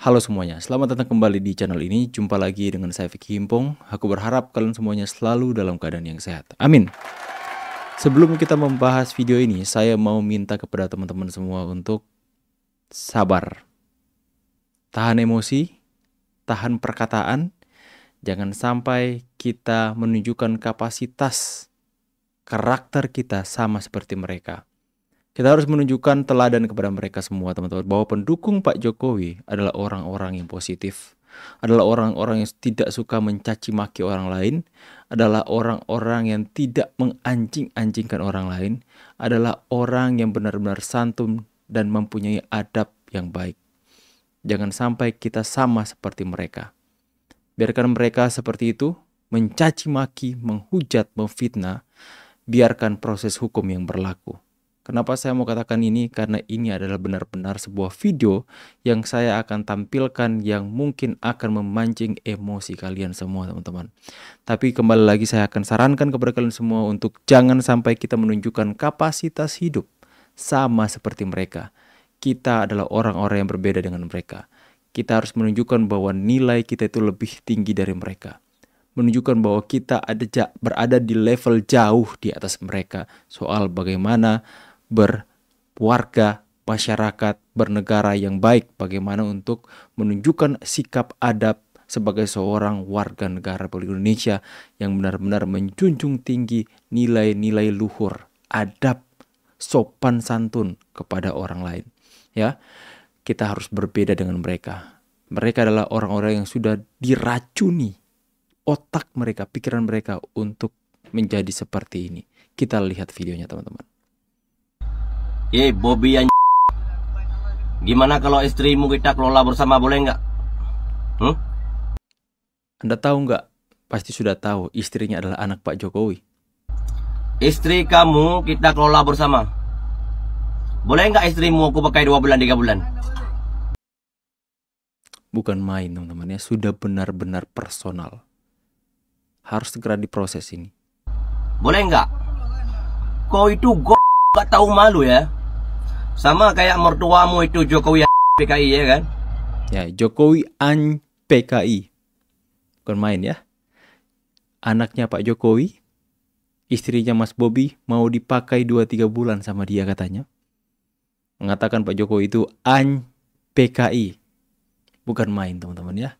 Halo semuanya, selamat datang kembali di channel ini. Jumpa lagi dengan saya Vicky Himpong. Aku berharap kalian semuanya selalu dalam keadaan yang sehat. Amin. Sebelum kita membahas video ini, saya mau minta kepada teman-teman semua untuk sabar. Tahan emosi, tahan perkataan. Jangan sampai kita menunjukkan kapasitas karakter kita sama seperti mereka. Kita harus menunjukkan teladan kepada mereka semua, teman-teman, bahwa pendukung Pak Jokowi adalah orang-orang yang positif, adalah orang-orang yang tidak suka mencaci maki orang lain, adalah orang-orang yang tidak menganjing-anjingkan orang lain, adalah orang yang benar-benar santun dan mempunyai adab yang baik. Jangan sampai kita sama seperti mereka. Biarkan mereka seperti itu, mencaci maki, menghujat, memfitnah, biarkan proses hukum yang berlaku. Kenapa saya mau katakan ini? Karena ini adalah benar-benar sebuah video yang saya akan tampilkan yang mungkin akan memancing emosi kalian semua, teman-teman. Tapi kembali lagi saya akan sarankan kepada kalian semua untuk jangan sampai kita menunjukkan kapasitas hidup sama seperti mereka. Kita adalah orang-orang yang berbeda dengan mereka. Kita harus menunjukkan bahwa nilai kita itu lebih tinggi dari mereka. Menunjukkan bahwa kita berada di level jauh di atas mereka soal bagaimana berwarga, masyarakat, bernegara yang baik, bagaimana untuk menunjukkan sikap adab sebagai seorang warga negara Republik Indonesia yang benar-benar menjunjung tinggi nilai-nilai luhur, adab, sopan santun kepada orang lain. Ya, kita harus berbeda dengan mereka. Mereka adalah orang-orang yang sudah diracuni otak mereka, pikiran mereka untuk menjadi seperti ini. Kita lihat videonya, teman-teman. Bobby yang gimana kalau istrimu kita kelola bersama, boleh nggak? Anda tahu nggak? Pasti sudah tahu istrinya adalah anak Pak Jokowi. Istri kamu kita kelola bersama. Boleh nggak istrimu aku pakai 2 bulan 3 bulan? Bukan main, teman-teman, ya. Sudah benar-benar personal. Harus segera diproses ini. Boleh nggak? Kau itu gak tahu malu ya. Sama kayak mertuamu itu Jokowi PKI, ya kan? Ya, Jokowi PKI. Bukan main, ya. Anaknya Pak Jokowi, istrinya Mas Bobi mau dipakai 2-3 bulan sama dia katanya. Mengatakan Pak Jokowi itu PKI. Bukan main, teman-teman, ya.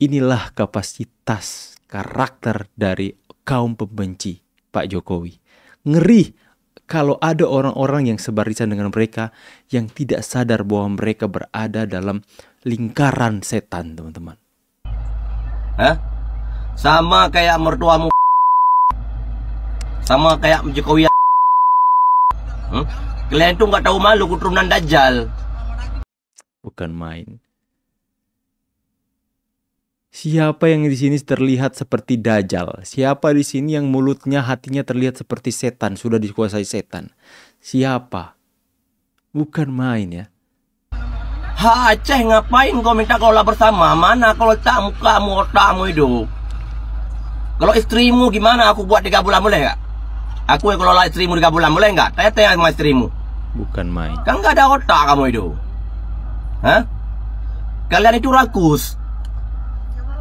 Inilah kapasitas karakter dari kaum pembenci Pak Jokowi. Ngeri kalau ada orang-orang yang sebarisan dengan mereka yang tidak sadar bahwa mereka berada dalam lingkaran setan, teman-teman. Sama kayak mertuamu, sama kayak Jokowi. Kalian tuh nggak tahu malu, keturunan Dajjal. Bukan main. Siapa yang di sini terlihat seperti Dajjal? Siapa di sini yang mulutnya, hatinya terlihat seperti setan, sudah dikuasai setan? Siapa? Bukan main, ya. Aceh, ngapain kau minta kelola bersama? Mana kalau tak mukamu, otakmu itu? Kalau istrimu gimana? Aku buat 3 bulan, boleh nggak? Aku yang kelola istrimu 3 bulan, boleh nggak? Tanya sama istrimu. Bukan main. Kan nggak ada otak kamu itu. Kalian itu rakus.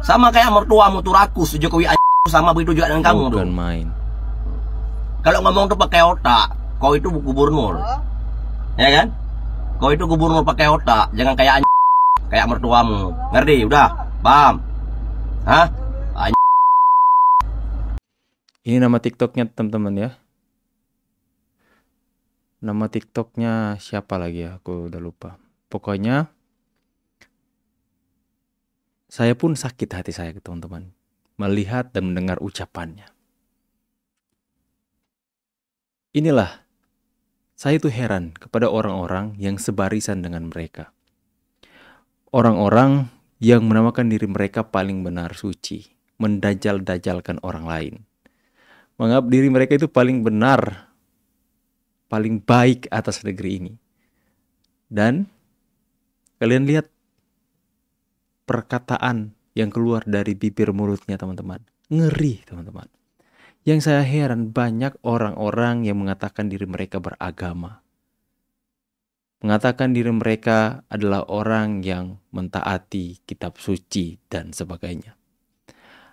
Sama kayak mertuamu tuh rakus, Jokowi sama begitu juga dengan kamu. Bukan main. Kalau ngomong tuh pakai otak. Kau itu gubernur, ya kan? Kau itu gubernur pakai otak, jangan kayak kayak mertuamu. Ngerti? Udah, paham? Ini nama TikToknya, teman-teman, ya. Nama TikToknya siapa lagi ya? Aku udah lupa. Pokoknya saya pun sakit hati saya, teman-teman, melihat dan mendengar ucapannya. Inilah, saya itu heran kepada orang-orang yang sebarisan dengan mereka. Orang-orang yang menamakan diri mereka paling benar, suci, mendajal-dajalkan orang lain. Menganggap diri mereka itu paling benar, paling baik atas negeri ini. Dan kalian lihat perkataan yang keluar dari bibir mulutnya, teman-teman. Ngeri, teman-teman. Yang saya heran, banyak orang-orang yang mengatakan diri mereka beragama. mengatakan diri mereka adalah orang yang mentaati kitab suci dan sebagainya.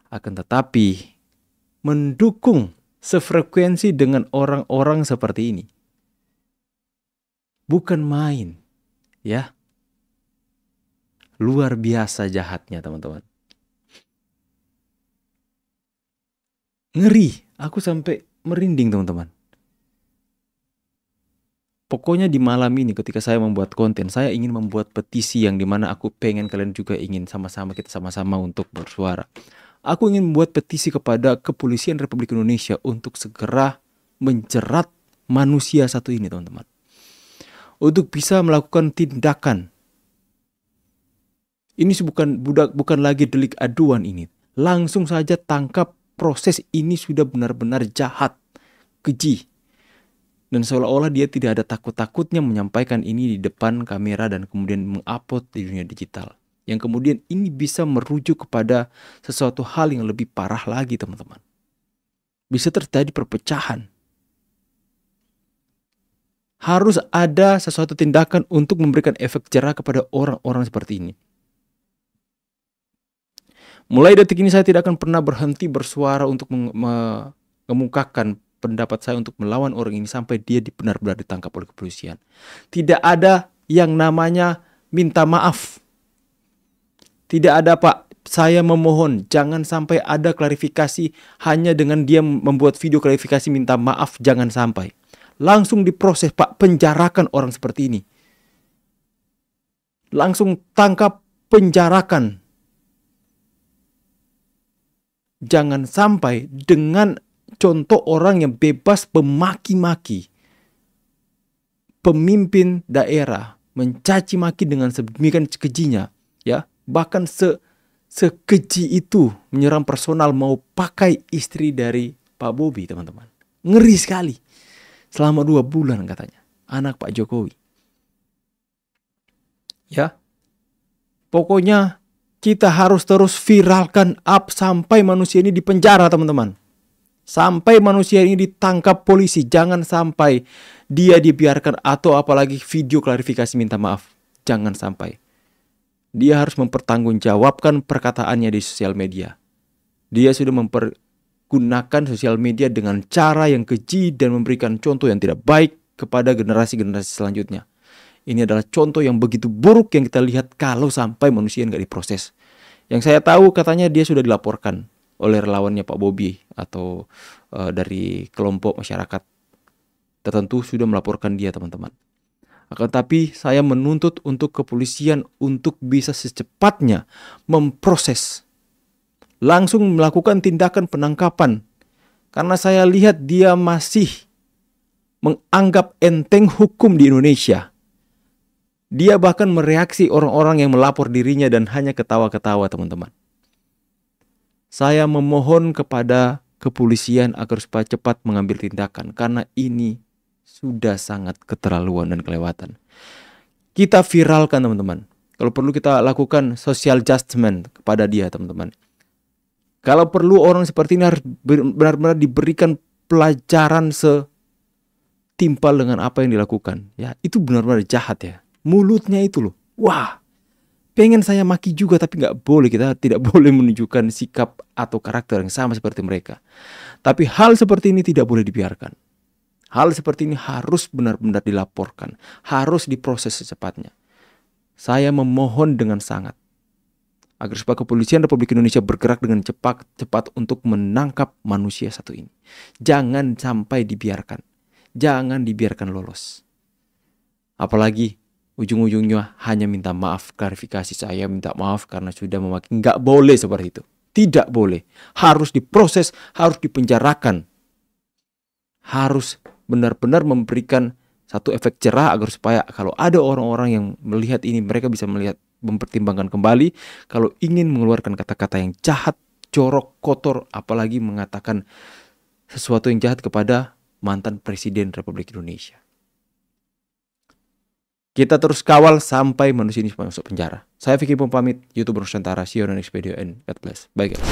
Akan tetapi mendukung sefrekuensi dengan orang-orang seperti ini. Bukan main, ya. Luar biasa jahatnya, teman-teman. Ngeri, aku sampai merinding, teman-teman. Pokoknya di malam ini ketika saya membuat konten, saya ingin membuat petisi yang dimana aku pengen kalian juga ingin kita sama-sama untuk bersuara. Aku ingin membuat petisi kepada Kepolisian Republik Indonesia untuk segera menjerat manusia satu ini, teman-teman. Untuk bisa melakukan tindakan. Ini bukan lagi delik aduan ini. Langsung saja tangkap, proses ini sudah benar-benar jahat, keji. Dan seolah-olah dia tidak ada takut-takutnya menyampaikan ini di depan kamera dan kemudian mengupload di dunia digital. Yang kemudian ini bisa merujuk kepada sesuatu hal yang lebih parah lagi, teman-teman. Bisa terjadi perpecahan. Harus ada sesuatu tindakan untuk memberikan efek jerah kepada orang-orang seperti ini. Mulai detik ini saya tidak akan pernah berhenti bersuara untuk mengemukakan pendapat saya untuk melawan orang ini sampai dia benar-benar ditangkap oleh kepolisian. Tidak ada yang namanya minta maaf. Tidak ada, Pak. Saya memohon jangan sampai ada klarifikasi hanya dengan dia membuat video klarifikasi minta maaf, jangan sampai. Langsung diproses, Pak. Penjarakan orang seperti ini. Langsung tangkap, penjarakan. Jangan sampai dengan contoh orang yang bebas memaki-maki pemimpin daerah, mencaci maki dengan sedemikian kejinya, ya. Bahkan sekeji itu menyerang personal, mau pakai istri dari Pak Bobi, teman-teman. Ngeri sekali. Selama 2 bulan katanya, anak Pak Jokowi. Ya. Pokoknya kita harus terus viralkan up sampai manusia ini dipenjara, teman-teman. Sampai manusia ini ditangkap polisi. Jangan sampai dia dibiarkan atau apalagi video klarifikasi minta maaf. Jangan sampai. Dia harus mempertanggungjawabkan perkataannya di sosial media. Dia sudah mempergunakan sosial media dengan cara yang keji dan memberikan contoh yang tidak baik kepada generasi-generasi selanjutnya. Ini adalah contoh yang begitu buruk yang kita lihat kalau sampai manusia nggak diproses. Yang saya tahu katanya dia sudah dilaporkan oleh relawannya Pak Bobi atau dari kelompok masyarakat tertentu sudah melaporkan dia, teman-teman. Akan tapi saya menuntut untuk kepolisian untuk bisa secepatnya memproses, langsung melakukan tindakan penangkapan. Karena saya lihat dia masih menganggap enteng hukum di Indonesia. Dia bahkan mereaksi orang-orang yang melapor dirinya dan hanya ketawa-ketawa, teman-teman. Saya memohon kepada kepolisian agar supaya cepat mengambil tindakan karena ini sudah sangat keterlaluan dan kelewatan. Kita viralkan, teman-teman. Kalau perlu kita lakukan social judgment kepada dia, teman-teman. Kalau perlu orang seperti ini harus benar-benar diberikan pelajaran setimpal dengan apa yang dilakukan. Ya, itu benar-benar jahat ya. Mulutnya itu loh. Wah. Pengen saya maki juga tapi nggak boleh, kita tidak boleh menunjukkan sikap atau karakter yang sama seperti mereka. Tapi hal seperti ini tidak boleh dibiarkan. Hal seperti ini harus benar-benar dilaporkan, harus diproses secepatnya. Saya memohon dengan sangat agar supaya Kepolisian Republik Indonesia bergerak dengan cepat untuk menangkap manusia satu ini. Jangan sampai dibiarkan. Jangan dibiarkan lolos. Apalagi ujung-ujungnya hanya minta maaf, klarifikasi saya minta maaf karena sudah memaki. Nggak boleh seperti itu. Tidak boleh. Harus diproses, harus dipenjarakan. Harus benar-benar memberikan satu efek jerah agar supaya kalau ada orang-orang yang melihat ini, mereka bisa melihat, mempertimbangkan kembali kalau ingin mengeluarkan kata-kata yang jahat, jorok, kotor, apalagi mengatakan sesuatu yang jahat kepada mantan Presiden Republik Indonesia. Kita terus kawal sampai manusia ini masuk penjara. Saya Vicky Pom pamit, YouTuber Nusantara. See you on the next video and God bless. Bye guys.